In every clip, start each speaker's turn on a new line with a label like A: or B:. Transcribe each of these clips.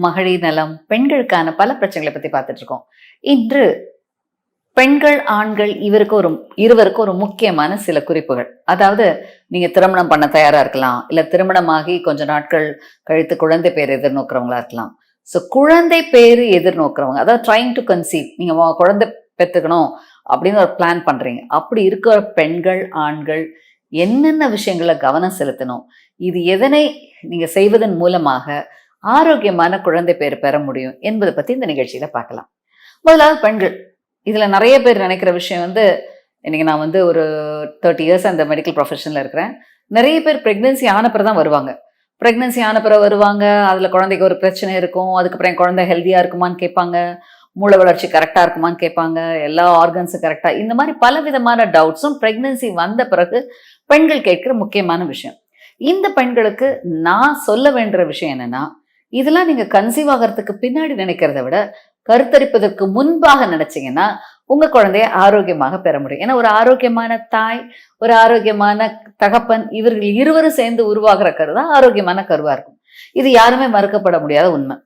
A: மகளிர் நலம், பெண்களுக்கான பல பிரச்சனைகளை பத்தி பார்த்துட்டு இருக்கோம். இன்று பெண்கள் ஆண்கள் இருவருக்கும் ஒரு முக்கியமான சில குறிப்புகள். அதாவது நீங்க திருமணம் பண்ண தயாரா இருக்கலாம், இல்ல திருமணமாகி கொஞ்ச நாட்கள் கழித்து குழந்தை பேர் எதிர்நோக்கிறவங்களா இருக்கலாம். ஸோ குழந்தை பேரு எதிர்நோக்கிறவங்க, அதாவது ட்ரைங் டு கன்சீவ், நீங்க குழந்தை பெற்றுக்கணும் அப்படின்னு ஒரு பிளான் பண்றீங்க. அப்படி இருக்கிற பெண்கள் ஆண்கள் என்னென்ன விஷயங்களை கவனம் செலுத்தணும், இது எதனை நீங்க செய்வதன் மூலமாக ஆரோக்கியமான குழந்தை பேர் பெற முடியும் என்பதை பத்தி இந்த நிகழ்ச்சியில பார்க்கலாம். முதலாவது பெண்கள். இதுல நிறைய பேர் நினைக்கிற விஷயம் இன்னைக்கு நான் ஒரு 30 இயர்ஸ் அந்த மெடிக்கல் ப்ரொஃபஷன்ல இருக்கிறேன். நிறைய பேர் பிரெக்னன்சி ஆன பிறகு தான் வருவாங்க. பிரெக்னன்சி ஆன பிறகு வருவாங்க, அதுல குழந்தைக்கு ஒரு பிரச்சனை இருக்கும், அதுக்கப்புறம் குழந்தை ஹெல்த்தியா இருக்குமான்னு கேட்பாங்க, மூளை வளர்ச்சி கரெக்டா இருக்குமான்னு கேட்பாங்க, எல்லா ஆர்கன்ஸும் கரெக்டா, இந்த மாதிரி பல விதமான டவுட்ஸும் பிரெக்னன்சி வந்த பிறகு பெண்கள் கேட்கிற முக்கியமான விஷயம். இந்த பெண்களுக்கு நான் சொல்ல வேண்டிய விஷயம் என்னன்னா, இதெல்லாம் நீங்க கன்சீவ் ஆகிறதுக்கு பின்னாடி நினைக்கிறத விட கருத்தரிப்பதற்கு முன்பாக நினைச்சீங்கன்னா உங்க குழந்தைய ஆரோக்கியமாக பெற முடியும். ஏன்னா ஒரு ஆரோக்கியமான தாய், ஒரு ஆரோக்கியமான தகப்பன், இவர்கள் இருவரும் சேர்ந்து உருவாகிற கரு தான் ஆரோக்கியமான கருவா இருக்கும். இது யாருமே மறுக்கப்பட முடியாத உண்மை.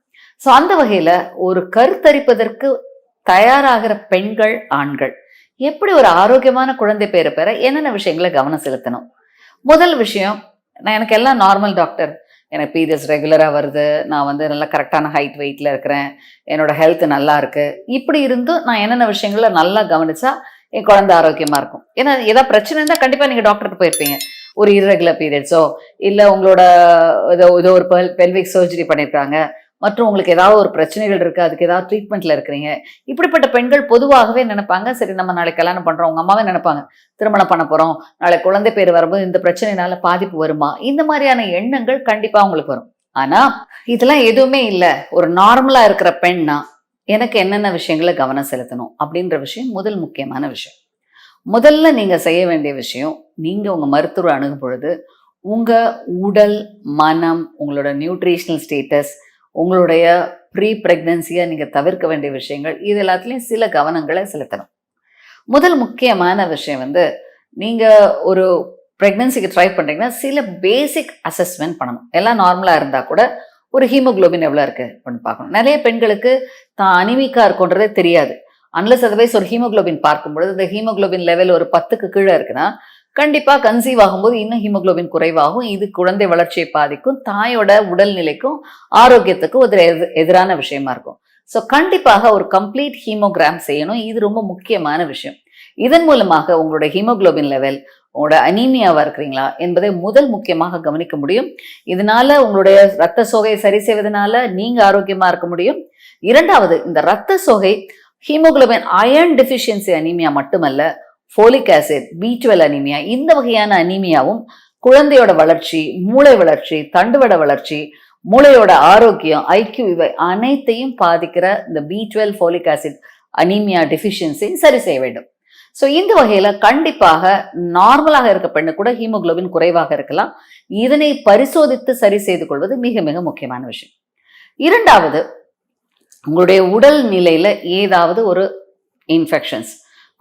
A: ஸோ அந்த வகையில ஒரு கருத்தரிப்பதற்கு தயாராகிற பெண்கள் ஆண்கள் எப்படி ஒரு ஆரோக்கியமான குழந்தை பேரை பெற என்னென்ன விஷயங்களை கவனம் செலுத்தணும். முதல் விஷயம், எனக்கு எல்லாம் நார்மல் டாக்டர், எனக்கு பீரியட்ஸ் ரெகுலராக வருது, நான் நல்லா கரெக்டான ஹைட் வெயிட்டில் இருக்கிறேன், என்னோட ஹெல்த் நல்லா இருக்கு, இப்படி இருந்தும் நான் என்னென்ன விஷயங்கள நல்லா கவனிச்சா என் குழந்தை ஆரோக்கியமாக இருக்கும். ஏன்னா ஏதாவது பிரச்சனை இருந்தால் கண்டிப்பாக நீங்கள் டாக்டருக்கு போயிருப்பீங்க. ஒரு இர்ரெகுலர் பீரியட்ஸோ இல்லை உங்களோட ஏதோ ஒரு பெல்விக் சர்ஜரி பண்ணியிருக்காங்க மற்றும் உங்களுக்கு ஏதாவது ஒரு பிரச்சனைகள் இருக்குது, அதுக்கு ஏதாவது ட்ரீட்மெண்ட்டில் இருக்கிறீங்க. இப்படிப்பட்ட பெண்கள் பொதுவாகவே நினைப்பாங்க, சரி நம்ம நாளைக்கு கல்யாணம் பண்ணுறோம். உங்கள் அம்மாவே நினைப்பாங்க, திருமணம் பண்ண போகிறோம், நாளை குழந்தை பேர் வரும்போது இந்த பிரச்சனைனால பாதிப்பு வருமா, இந்த மாதிரியான எண்ணங்கள் கண்டிப்பாக உங்களுக்கு வரும். ஆனால் இதெல்லாம் எதுவுமே இல்லை, ஒரு நார்மலாக இருக்கிற பெண்ணா எனக்கு என்னென்ன விஷயங்களை கவனம் செலுத்தணும் அப்படின்ற விஷயம் முதல் முக்கியமான விஷயம். முதல்ல நீங்கள் செய்ய வேண்டிய விஷயம், நீங்கள் உங்கள் மருத்துவரை அணுகும் பொழுது உங்கள் உடல் மனம், உங்களோட நியூட்ரிஷனல் ஸ்டேட்டஸ், உங்களுடைய ப்ரீ பிரெக்னன்சியை நீங்கள் தவிர்க்க வேண்டிய விஷயங்கள், இது எல்லாத்துலேயும் சில கவனங்களை செலுத்தணும். முதல் முக்கியமான விஷயம் நீங்கள் ஒரு ப்ரெக்னன்சிக்கு ட்ரை பண்ணுறீங்கன்னா சில பேசிக் அசஸ்மெண்ட் பண்ணணும். எல்லாம் நார்மலாக இருந்தால் கூட ஒரு ஹீமோக்ளோபின் எவ்வளோ இருக்குது அப்படின்னு பார்க்கணும். நிறைய பெண்களுக்கு தான் அனிமிக்காக இருக்குன்றதே தெரியாது. அன்லஸ் அதர்வைஸ் ஒரு ஹீமோக்ளோபின் பார்க்கும்பொழுது இந்த ஹீமோக்ளோபின் லெவல் ஒரு 10க்கு கீழே இருக்குன்னா கண்டிப்பாக கன்சீவ் ஆகும்போது இன்னும் ஹீமோக்ளோபின் குறைவாகும். இது குழந்தை வளர்ச்சியை பாதிக்கும், தாயோட உடல்நிலைக்கும் ஆரோக்கியத்துக்கும் ஒரு எதிரான விஷயமா இருக்கும். ஸோ கண்டிப்பாக ஒரு கம்ப்ளீட் ஹீமோகிராம் செய்யணும். இது ரொம்ப முக்கியமான விஷயம். இதன் மூலமாக உங்களோட ஹீமோக்ளோபின் லெவல், உங்களோட அனீமியாவா இருக்கிறீங்களா என்பதை முதல் முக்கியமாக கவனிக்க முடியும். இதனால உங்களுடைய ரத்த சோகையை சரி செய்வதனால நீங்க ஆரோக்கியமா இருக்க முடியும். இரண்டாவது, இந்த ரத்த சோகை ஹீமோக்ளோபின் அயர்ன் டெஃபிஷியன்சி அனீமியா மட்டுமல்ல, ஃபோலிக் ஆசிட், B12 அனீமியா, இந்த வகையான அனீமியாவும் குழந்தையோட வளர்ச்சி, மூளை வளர்ச்சி, தண்டுவட வளர்ச்சி, மூளையோட ஆரோக்கியம், ஐக்கியூ, இவை அனைத்தையும் பாதிக்கிற இந்த B12 folic acid anaemia deficiency சரி செய்ய வேண்டும். ஸோ இந்த வகையில கண்டிப்பாக நார்மலாக இருக்க பெண்ணு கூட ஹீமோக்ளோபின் குறைவாக இருக்கலாம். இதனை பரிசோதித்து சரி செய்து கொள்வது மிக மிக முக்கியமான விஷயம். இரண்டாவது, உங்களுடைய உடல் நிலையில ஏதாவது ஒரு இன்ஃபெக்ஷன்ஸ்,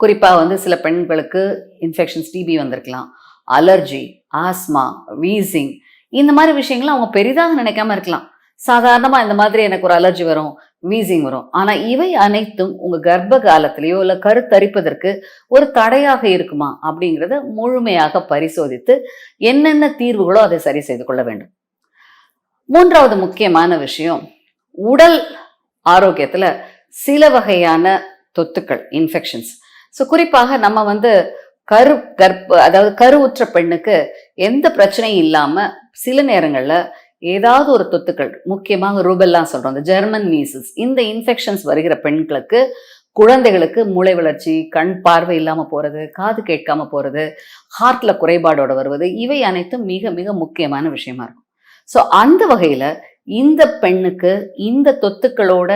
A: குறிப்பாக சில பெண்களுக்கு இன்ஃபெக்ஷன்ஸ், டிபி வந்திருக்கலாம், அலர்ஜி, ஆஸ்மா, வீசிங், இந்த மாதிரி விஷயங்கள்லாம் அவங்க பெரிதாக நினைக்காம இருக்கலாம். சாதாரணமாக இந்த மாதிரி எனக்கு ஒரு அலர்ஜி வரும், வீசிங் வரும். ஆனால் இவை அனைத்தும் உங்கள் கர்ப்ப காலத்திலேயோ இல்லை கருத்தரிப்பதற்கு ஒரு தடையாக இருக்குமா அப்படிங்கிறத முழுமையாக பரிசோதித்து என்னென்ன தீர்வுகளோ அதை சரி செய்து கொள்ள வேண்டும். மூன்றாவது முக்கியமான விஷயம், உடல் ஆரோக்கியத்தில் சில வகையான தொத்துக்கள், இன்ஃபெக்ஷன்ஸ். ஸோ குறிப்பாக நம்ம அதாவது கருவுற்ற பெண்ணுக்கு எந்த பிரச்சனையும் இல்லாமல் சில நேரங்களில் ஏதாவது ஒரு தொத்துக்கள், முக்கியமாக ரூபெல்லாம் சொல்கிறோம், இந்த ஜெர்மன் மீசல்ஸ், இந்த இன்ஃபெக்ஷன்ஸ் வருகிற பெண்களுக்கு, குழந்தைகளுக்கு மூளை வளர்ச்சி, கண் பார்வை இல்லாமல் போகிறது, காது கேட்காம போகிறது, ஹார்ட்ல குறைபாடோட வருவது, இவை அனைத்தும் மிக மிக முக்கியமான விஷயமா இருக்கும். ஸோ அந்த வகையில் இந்த பெண்ணுக்கு இந்த தொத்துக்களோட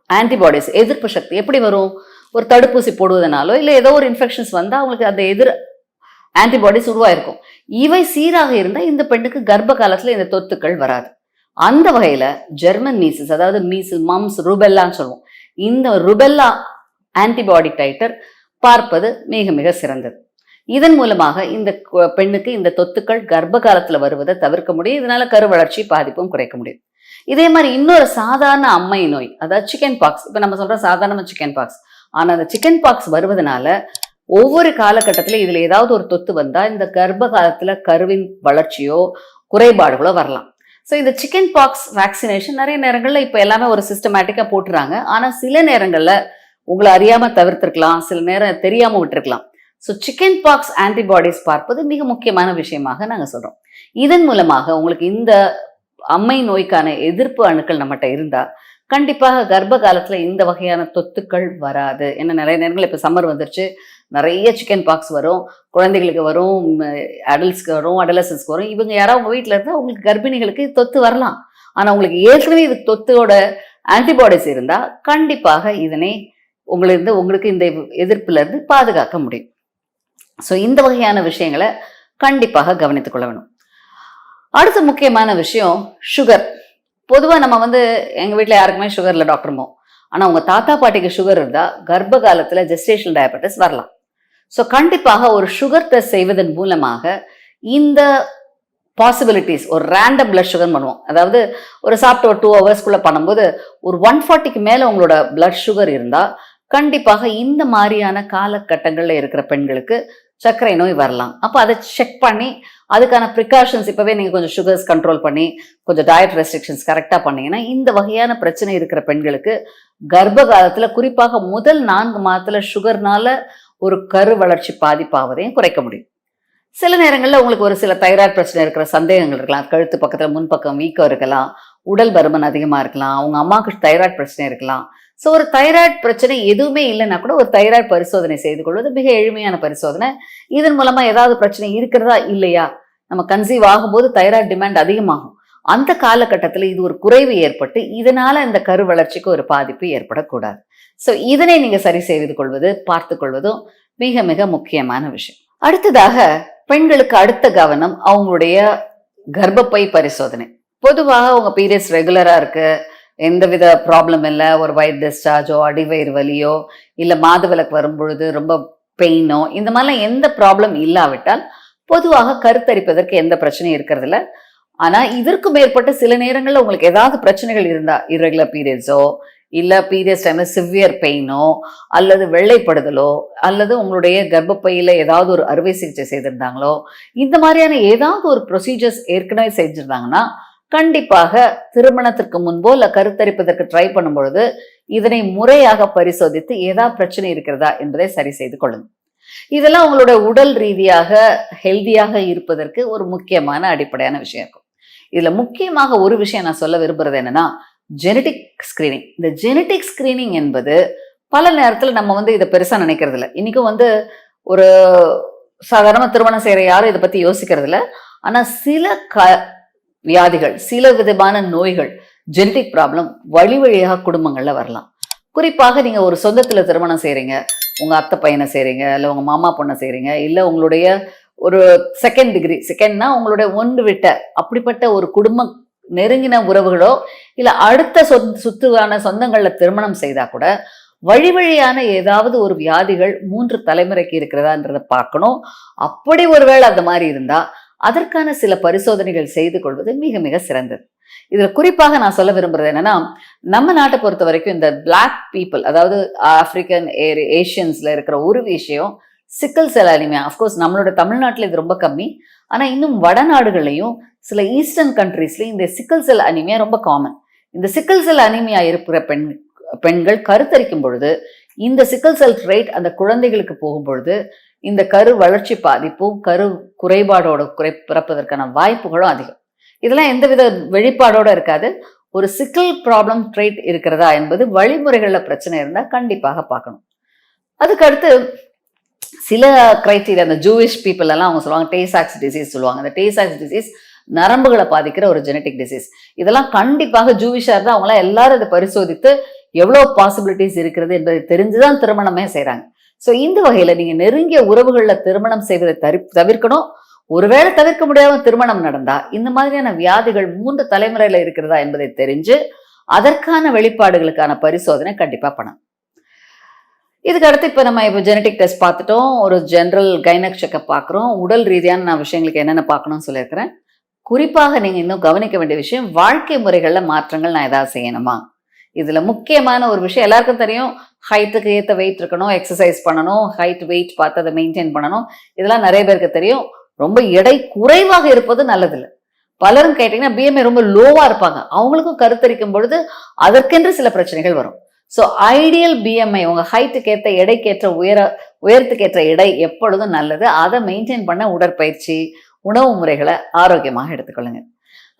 A: ஆன்டிபாடிஸ், எதிர்ப்பு சக்தி எப்படி வரும்? ஒரு தடுப்பூசி போடுவதனாலோ இல்லை ஏதோ ஒரு இன்ஃபெக்ஷன்ஸ் வந்தால் அவங்களுக்கு அந்த ஆன்டிபாடிஸ் உருவாயிருக்கும். இவை சீராக இருந்தால் இந்த பெண்ணுக்கு கர்ப்ப காலத்தில் இந்த தொத்துக்கள் வராது. அந்த வகையில் ஜெர்மன் மீசல்ஸ், அதாவது மீசல், மம்ஸ், ருபெல்லான்னு சொல்லுவோம், இந்த ருபெல்லா ஆன்டிபாடி டைட்டர் பார்ப்பது மிக மிக சிறந்தது. இதன் மூலமாக இந்த பெண்ணுக்கு இந்த தொத்துக்கள் கர்ப்ப காலத்துல வருவதை தவிர்க்க முடியும். இதனால கரு வளர்ச்சி பாதிப்பும் குறைக்க முடியும். இதே மாதிரி இன்னொரு சாதாரண அம்மை நோய், அதாவது சிக்கன் பாக்ஸ். இப்ப நம்ம சொல்ற சாதாரண சிக்கன் பாக்ஸ், ஆனா அந்த சிக்கன் பாக்ஸ் வருவதனால ஒவ்வொரு காலகட்டத்துல இதுல ஏதாவது ஒரு தொத்து வந்தா இந்த கர்ப்ப காலத்துல கருவின் வளர்ச்சியோ குறைபாடுகளோ வரலாம். ஸோ இந்த சிக்கன் பாக்ஸ் வேக்சினேஷன் நிறைய நேரங்கள்ல இப்ப எல்லாமே ஒரு சிஸ்டமேட்டிக்கா போட்டுறாங்க. ஆனா சில நேரங்கள்ல உங்களை அறியாம தவிர்த்திருக்கலாம், சில நேரம் தெரியாம விட்டுருக்கலாம். ஸோ சிக்கன் பாக்ஸ் ஆன்டிபாடிஸ் பார்ப்பது மிக முக்கியமான விஷயமாக நாங்க சொல்றோம். இதன் மூலமாக உங்களுக்கு இந்த அம்மை நோய்க்கான எதிர்ப்பு அணுக்கள் நம்மகிட்ட இருந்தா கண்டிப்பாக கர்ப்ப காலத்துல இந்த வகையான தொத்துக்கள் வராது. ஏன்னா நிறைய நேரங்கள் இப்ப சம்மர் வந்துருச்சு, நிறைய சிக்கன் பாக்ஸ் வரும், குழந்தைகளுக்கு வரும், அடல்ட்ஸ்க்கு வரும், அடலசன்ஸ்க்கு வரும். இவங்க யாராவது உங்க வீட்டுல இருந்தா உங்களுக்கு கர்ப்பிணிகளுக்கு தொத்து வரலாம். ஆனா உங்களுக்கு ஏற்கனவே இது தொத்தோட ஆன்டிபாடிஸ் இருந்தா கண்டிப்பாக இதனை உங்களுக்கு இந்த எதிர்ப்புல இருந்து பாதுகாக்க முடியும். ஸோ இந்த வகையான விஷயங்களை கண்டிப்பாக கவனித்துக் கொள்ள வேணும். அடுத்த முக்கியமான விஷயம் சுகர். பொதுவா நம்ம எங்க வீட்டுல யாருக்குமே சுகர் இல்லை டாக்டர்மோ, ஆனா உங்க தாத்தா பாட்டிக்கு சுகர் இருந்தா கர்ப்ப காலத்துல ஜெஸ்டேஷனல் டயபெட்டிஸ் வரலாம். ஸோ கண்டிப்பாக ஒரு சுகர் டெஸ்ட் செய்வதன் மூலமாக இந்த பாசிபிலிட்டிஸ், ஒரு ரேண்டம் பிளட் சுகர் பண்ணுவோம். அதாவது ஒரு சாப்பிட்டு ஒரு 2 ஹவர்ஸ்க்குள்ள பண்ணும்போது ஒரு 140க்கு மேல உங்களோட பிளட் சுகர் இருந்தா கண்டிப்பாக இந்த மாதிரியான காலகட்டங்கள்ல இருக்கிற பெண்களுக்கு சர்க்கரை நோய் வரலாம். அப்போ அதை செக் பண்ணி அதுக்கான ப்ரிகாஷன்ஸ் இப்பவே நீங்க கொஞ்சம் சுகர்ஸ் கண்ட்ரோல் பண்ணி கொஞ்சம் டயட் ரெஸ்ட்ரிக்ஷன்ஸ் கரெக்டா பண்ணீங்கன்னா இந்த வகையான பிரச்சனை இருக்கிற பெண்களுக்கு கர்ப்ப காலத்துல குறிப்பாக முதல் 4 மாதத்துல சுகர்னால ஒரு கரு வளர்ச்சி பாதிப்பாவதையும் குறைக்க முடியும். சில நேரங்களில் உங்களுக்கு ஒரு சில தைராய்டு பிரச்சனை இருக்கிற சந்தேகங்கள் இருக்கலாம், கழுத்து பக்கத்துல முன்பக்கம் வீக்கம் இருக்கலாம், உடல் பருமன் அதிகமா இருக்கலாம், உங்க அம்மாவுக்கு தைராய்டு பிரச்சனை இருக்கலாம். ஸோ ஒரு தைராய்டு பிரச்சனை எதுவுமே இல்லைன்னா கூட ஒரு தைராய்டு பரிசோதனை செய்து கொள்வது மிக எளிமையான பரிசோதனை. இதன் மூலமா ஏதாவது பிரச்சனை இருக்கிறதா இல்லையா, நம்ம கன்சீவ் ஆகும்போது தைராய்டு டிமாண்ட் அதிகமாகும், அந்த காலகட்டத்தில் இது ஒரு குறைவு ஏற்பட்டு இதனால இந்த கரு வளர்ச்சிக்கு ஒரு பாதிப்பு ஏற்படக்கூடாது. ஸோ இதனை நீங்க சரி செய்து கொள்வது, பார்த்து கொள்வதும் மிக மிக முக்கியமான விஷயம். அடுத்ததாக பெண்களுக்கு அடுத்த கவனம் அவங்களுடைய கர்ப்பப்பை பரிசோதனை. பொதுவாக உங்க பீரியட்ஸ் ரெகுலரா இருக்கு, எந்தவித ப்ராப்ளம் இல்லை, ஒரு வயிறு டிஸ்சார்ஜோ அடிவயிறு வலியோ இல்லை மாதவிலக்கு வரும்பொழுது ரொம்ப பெயினோ இந்த மாதிரிலாம் எந்த ப்ராப்ளம் இல்லாவிட்டால் பொதுவாக கருத்தரிப்பதற்கு எந்த பிரச்சனையும் இருக்கிறது இல்லை. ஆனா இதற்கு மேற்பட்ட சில நேரங்களில் உங்களுக்கு ஏதாவது பிரச்சனைகள் இருந்தா, இரெகுலர் பீரியட்ஸோ இல்ல பீரியட்ஸ் டைம்ல சிவியர் பெயினோ அல்லது வெள்ளைப்படுதலோ அல்லது உங்களுடைய கர்ப்பப்பையில ஏதாவது ஒரு அறுவை சிகிச்சை செய்திருந்தாங்களோ இந்த மாதிரியான ஏதாவது ஒரு ப்ரொசீஜர்ஸ் ஏற்கனவே செஞ்சிருந்தாங்கன்னா கண்டிப்பாக திருமணத்திற்கு முன்போ இல்ல கருத்தரிப்பதற்கு ட்ரை பண்ணும் பொழுது இதனை முறையாக பரிசோதித்து ஏதாவது பிரச்சனை இருக்கிறதா என்பதை சரி செய்து கொள்ளுங்க. இதெல்லாம் உங்களோட உடல் ரீதியாக ஹெல்தியாக இருப்பதற்கு ஒரு முக்கியமான அடிப்படையான விஷயம் இருக்கும். இதுல முக்கியமாக ஒரு விஷயம் நான் சொல்ல விரும்புறது என்னன்னா, ஜெனட்டிக் ஸ்கிரீனிங். இந்த ஜெனட்டிக் ஸ்கிரீனிங் என்பது பல நேரத்துல நம்ம இதை பெருசா நினைக்கிறது இல்லை. இன்னைக்கும் ஒரு சாதாரண திருமணம் செய்யற யாரும் இதை பத்தி யோசிக்கிறது இல்லை. ஆனா சில வியாதிகள், சில விதமான நோய்கள், ஜெனட்டிக் ப்ராப்ளம் வழி வழியாக குடும்பங்கள்ல வரலாம். குறிப்பாக நீங்க ஒரு சொந்தத்துல திருமணம் செய்றீங்க, உங்க அத்தை பையனை செய்றீங்க, இல்ல உங்க மாமா பொண்ணை செய்றீங்க, இல்ல உங்களுடைய ஒரு செகண்ட் டிகிரி, செகண்ட்னா உங்களுடைய ஒன்று விட்ட அப்படிப்பட்ட ஒரு குடும்பம் நெருங்கின உறவுகளோ இல்ல அடுத்த சுத்துவான சொந்தங்கள்ல திருமணம் செய்தா கூட வழி வழியான ஏதாவது ஒரு வியாதிகள் 3 தலைமுறைக்கு இருக்கிறதான்றத பார்க்கணும். அப்படி ஒருவேளை அந்த மாதிரி இருந்தா அதற்கான சில பரிசோதனைகள் செய்து கொள்வது மிக மிக சிறந்தது. இதுல குறிப்பாக நான் சொல்ல விரும்புறது என்னன்னா, நம்ம நாட்டை பொறுத்த வரைக்கும் இந்த பிளாக் பீப்புள், அதாவது ஆப்பிரிக்கன் ஏஷியன்ஸ்ல இருக்கிற ஒரு விஷயம் சிக்கல் செல் அனிமியா. அஃப்கோர்ஸ் நம்மளோட தமிழ்நாட்டில் இது ரொம்ப கம்மி, ஆனா இன்னும் வடநாடுகள்லையும் சில ஈஸ்டர்ன் கண்ட்ரீஸ்லயும் இந்த சிக்கல் செல் அனிமியா ரொம்ப காமன். இந்த சிக்கல் செல் அனிமியா இருக்கிற பெண்கள் கருத்தரிக்கும் பொழுது இந்த சிக்கல் செல் ரேட் அந்த குழந்தைகளுக்கு போகும் பொழுது இந்த கரு வளர்ச்சி பாதிப்பும் கரு குறைபாடோட பிறப்பதற்கான வாய்ப்புகளும் அதிகம். இதெல்லாம் எந்தவித வெளிப்பாடோட இருக்காது. ஒரு சிக்கல் ப்ராப்ளம் ட்ரேட் இருக்கிறதா என்பது வழிமுறைகள்ல பிரச்சனை இருந்தா கண்டிப்பாக பார்க்கணும். அதுக்கு அடுத்து சில கிரைட்டீரியா, அந்த ஜூவிஷ் பீப்புள் எல்லாம் அவங்க சொல்லுவாங்க டேசாக்ஸ் டிசீஸ் சொல்லுவாங்க. அந்த டேசாக்ஸ் டிசீஸ் நரம்புகளை பாதிக்கிற ஒரு ஜெனட்டிக் டிசீஸ். இதெல்லாம் கண்டிப்பாக ஜூவிஷா இருந்தா அவங்களாம் எல்லாரும் அதை பரிசோதித்து எவ்வளவு பாசிபிலிட்டிஸ் இருக்கிறது என்பதை தெரிஞ்சுதான் திருமணமே செய்யறாங்க. ஸோ இந்த வகையில நீங்க நெருங்கிய உறவுகள்ல திருமணம் செய்வதை தவிர்க்கணும். ஒருவேளை தவிர்க்க முடியாம திருமணம் நடந்தா இந்த மாதிரியான வியாதிகள் 3 தலைமுறையில இருக்கிறதா என்பதை தெரிஞ்சு அதற்கான வெளிப்பாடுகளுக்கான பரிசோதனை கண்டிப்பா பண்ணணும். இதுக்கு அடுத்து இப்ப நம்ம ஜெனட்டிக் டெஸ்ட் பார்த்துட்டோம், ஒரு ஜெனரல் கைனக் செக்அப் பார்க்குறோம், உடல் ரீதியான நான் விஷயங்களுக்கு என்னென்ன பார்க்கணும்னு சொல்லியிருக்கிறேன். குறிப்பாக நீங்க இன்னும் கவனிக்க வேண்டிய விஷயம், வாழ்க்கை முறைகள்ல மாற்றங்கள் நான் ஏதாவது செய்யணுமா? இதுல முக்கியமான ஒரு விஷயம் எல்லாருக்கும் தெரியும், ஹைட்டுக்கு ஏத்த வெயிட் இருக்கணும், எக்ஸசைஸ் பண்ணணும், ஹைட் வெயிட் பார்த்து அதை மெயின்டைன் பண்ணணும். இதெல்லாம் நிறைய பேருக்கு தெரியும். ரொம்ப எடை குறைவாக இருப்பது நல்லதில்லை. பலரும் கேட்டீங்கன்னா பிஎம்ஐ ரொம்ப லோவா இருப்பாங்க, அவங்களுக்கும் கருத்தரிக்கும் பொழுது அதற்கென்று சில பிரச்சனைகள் வரும். ஸோ ஐடியல் பிஎம்ஐ உங்க ஹைட்டுக்கு ஏற்ற எடைக்கேற்ற உயரத்துக்கேற்ற எடை எப்பொழுதும் நல்லது. அதை மெயின்டைன் பண்ண உடற்பயிற்சி, உணவு முறைகளை ஆரோக்கியமாக எடுத்துக்கொள்ளுங்க.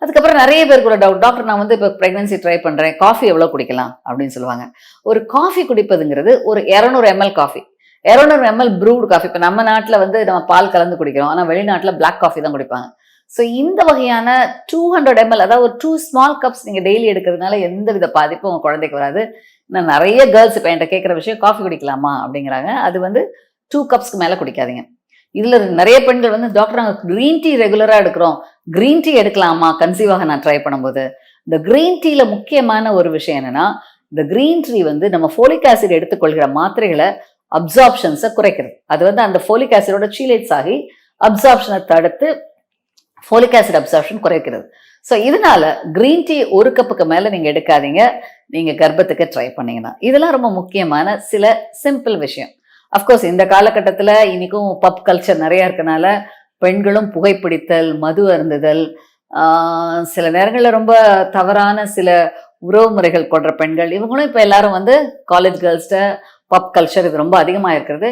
A: அதுக்கப்புறம் நிறைய பேருக்கு டவுட், டாக்டர் நான் வந்து இப்போ ப்ரெக்னன்சி ட்ரை பண்ணுறேன், காஃபி எவ்வளோ குடிக்கலாம் அப்படின்னு சொல்லுவாங்க. ஒரு காஃபி குடிப்பதுங்கிறது ஒரு 200 ml coffee, 200 ml proved coffee. இப்போ நம்ம நாட்டில் வந்து நம்ம பால் கலந்து குடிக்கிறோம், ஆனால் வெளிநாட்டில் பிளாக் காஃபி தான் குடிப்பாங்க. ஸோ இந்த வகையான 200 ml, அதாவது ஒரு 2 ஸ்மால் கப்ஸ் நீங்கள் டெய்லி எடுக்கிறதுனால எந்த வித பாதிப்பும் உங்கள் குழந்தைக்கு வராது. நான் நிறைய கேர்ள்ஸ் இப்போ என்கிட்ட கேட்குற விஷயம், காஃபி குடிக்கலாமா அப்படிங்கிறாங்க. அது வந்து 2 கப்ஸ்க்கு மேலே குடிக்காதீங்க. இதுல நிறைய பெண்கள் வந்து டாக்டர் நாங்கள் கிரீன் டீ ரெகுலரா எடுக்கிறோம், கிரீன் டீ எடுக்கலாமா கன்சீவாக நான் ட்ரை பண்ணும்போது? இந்த கிரீன் டீல முக்கியமான ஒரு விஷயம் என்னன்னா, இந்த கிரீன் டீ வந்து நம்ம ஃபோலிக் ஆசிட் எடுத்துக்கொள்கிற மாத்திரைகளை அப்சார்ப்ஷன்ஸை குறைக்கிறது. அது வந்து அந்த ஃபோலிக் ஆசிடோட சீலேட்ஸ் ஆகி அப்சார்ப்ஷனை தடுத்து ஃபோலிக் ஆசிட் அப்சார்ப்ஷன் குறைக்கிறது. ஸோ இதனால கிரீன் டீ 1 கப்புக்கு மேல நீங்க எடுக்காதீங்க, நீங்க கர்ப்பத்துக்கு ட்ரை பண்ணீங்கன்னா. இதெல்லாம் ரொம்ப முக்கியமான சில சிம்பிள் விஷயம். அஃப்கோர்ஸ் இந்த காலகட்டத்தில் இன்னைக்கும் பப் கல்ச்சர் நிறையா இருக்கனால பெண்களும் புகைப்பிடித்தல், மது அருந்துதல், சில நேரங்களில் ரொம்ப தவறான சில உறவு முறைகள் கொண்ட பெண்கள், இவங்களும் இப்போ எல்லாரும் வந்து காலேஜ் கேர்ள்ஸ்ட பப் கல்ச்சர் இது ரொம்ப அதிகமாக இருக்கிறது.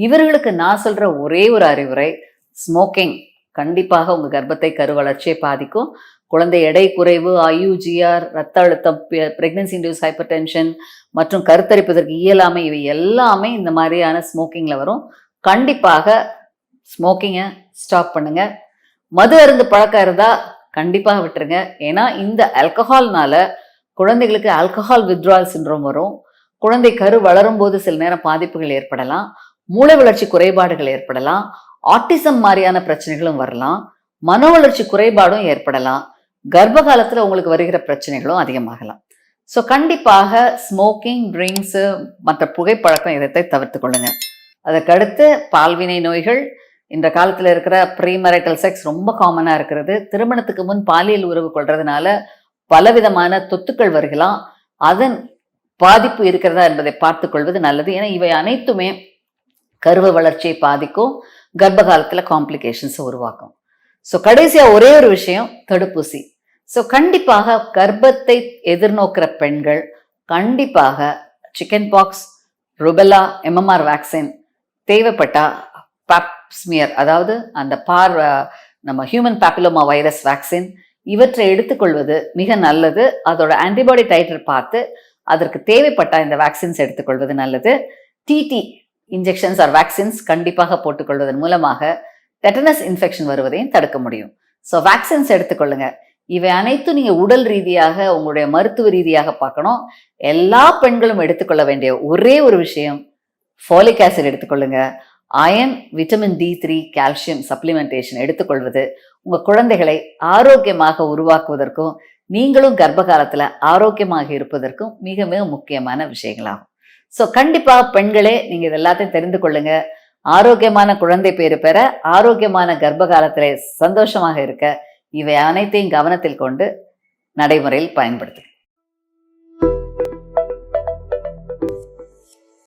A: இவர்களுக்கு நான் சொல்கிற ஒரே ஒரு அறிவுரை, ஸ்மோக்கிங் கண்டிப்பாக உங்கள் கர்ப்பத்தை, கரு வளர்ச்சியை பாதிக்கும். குழந்தை எடை குறைவு, IUGR, ரத்த அழுத்தம், பிரெக்னன்சி இன்டியூஸ் ஹைப்பர் டென்ஷன் மற்றும் கருத்தரிப்பதற்கு இயலாமை, இவை எல்லாமே இந்த மாதிரியான ஸ்மோக்கிங்கில் வரும். கண்டிப்பாக ஸ்மோக்கிங்கை ஸ்டாப் பண்ணுங்க. மது அருந்து பழக்கம் இருந்தால் கண்டிப்பாக விட்டுருங்க. ஏன்னா இந்த ஆல்கஹால்னால குழந்தைகளுக்கு ஆல்கஹால் வித்ட்ரால் சிண்ட்ரோம் வரும். குழந்தை கரு வளரும் போது சில நேரம் பாதிப்புகள் ஏற்படலாம், மூளை வளர்ச்சி குறைபாடுகள் ஏற்படலாம், ஆட்டிசம் மாதிரியான பிரச்சனைகளும் வரலாம், மன வளர்ச்சி குறைபாடும் ஏற்படலாம், கர்ப்ப காலத்தில் உங்களுக்கு வருகிற பிரச்சனைகளும் அதிகமாகலாம். ஸோ கண்டிப்பாக ஸ்மோக்கிங், ட்ரிங்க்ஸு, மற்ற புகைப்பழக்கம் இதத்தை தவிர்த்து கொள்ளுங்க. அதற்கடுத்து பால்வினை நோய்கள். இந்த காலத்தில் இருக்கிற ப்ரீமரைட்டல் செக்ஸ் ரொம்ப காமனாக இருக்கிறது. திருமணத்துக்கு முன் பாலியல் உறவு கொள்றதுனால பலவிதமான தொத்துக்கள் வருகலாம். அதன் பாதிப்பு இருக்கிறதா என்பதை பார்த்து கொள்வது நல்லது. ஏன்னா இவை அனைத்துமே கருவ வளர்ச்சியை பாதிக்கும், கர்ப்ப காலத்தில் காம்ப்ளிகேஷன்ஸை உருவாக்கும். ஸோ கடைசியாக ஒரே ஒரு விஷயம், தடுப்பூசி. ஸோ கண்டிப்பாக கர்ப்பத்தை எதிர்நோக்கிற பெண்கள் கண்டிப்பாக chicken box, rubella, MMR vaccine, தேவைப்பட்டா பாப்ஸ்மியர், அதாவது அந்த நம்ம ஹியூமன் பேப்பிலோமா வைரஸ் வேக்சின், இவற்றை எடுத்துக்கொள்வது மிக நல்லது. அதோட ஆன்டிபாடி டைட்டர் பார்த்து அதற்கு தேவைப்பட்ட இந்த வேக்சின்ஸ் எடுத்துக்கொள்வது நல்லது. TT இன்ஜெக்ஷன்ஸ் ஆர் வேக்சின்ஸ் கண்டிப்பாக போட்டுக்கொள்வதன் மூலமாக டெட்டனஸ் இன்ஃபெக்ஷன் வருவதையும் தடுக்க முடியும். ஸோ வேக்சின்ஸ் எடுத்துக்கொள்ளுங்க. இவை அனைத்தும் நீங்க உடல் ரீதியாக, உங்களுடைய மருத்துவ ரீதியாக பார்க்கணும். எல்லா பெண்களும் எடுத்துக்கொள்ள வேண்டிய ஒரே ஒரு விஷயம், ஃபோலிக் ஆசிட் எடுத்துக்கொள்ளுங்க. Iron, vitamin D3, calcium supplementation எடுத்துக்கொள்வது உங்க குழந்தைகளை ஆரோக்கியமாக உருவாக்குவதற்கும் நீங்களும் கர்ப்ப காலத்துல ஆரோக்கியமாக இருப்பதற்கும் மிக மிக முக்கியமான விஷயங்களாகும். ஸோ கண்டிப்பா பெண்களே நீங்க இது எல்லாத்தையும் தெரிந்து கொள்ளுங்க. ஆரோக்கியமான குழந்தை பேறு பெற, ஆரோக்கியமான கர்ப்ப காலத்திலே சந்தோஷமாக இருக்க, இவை அனைத்தையும் கவனத்தில் கொண்டு நடைமுறையில் பயன்படுத்துங்க.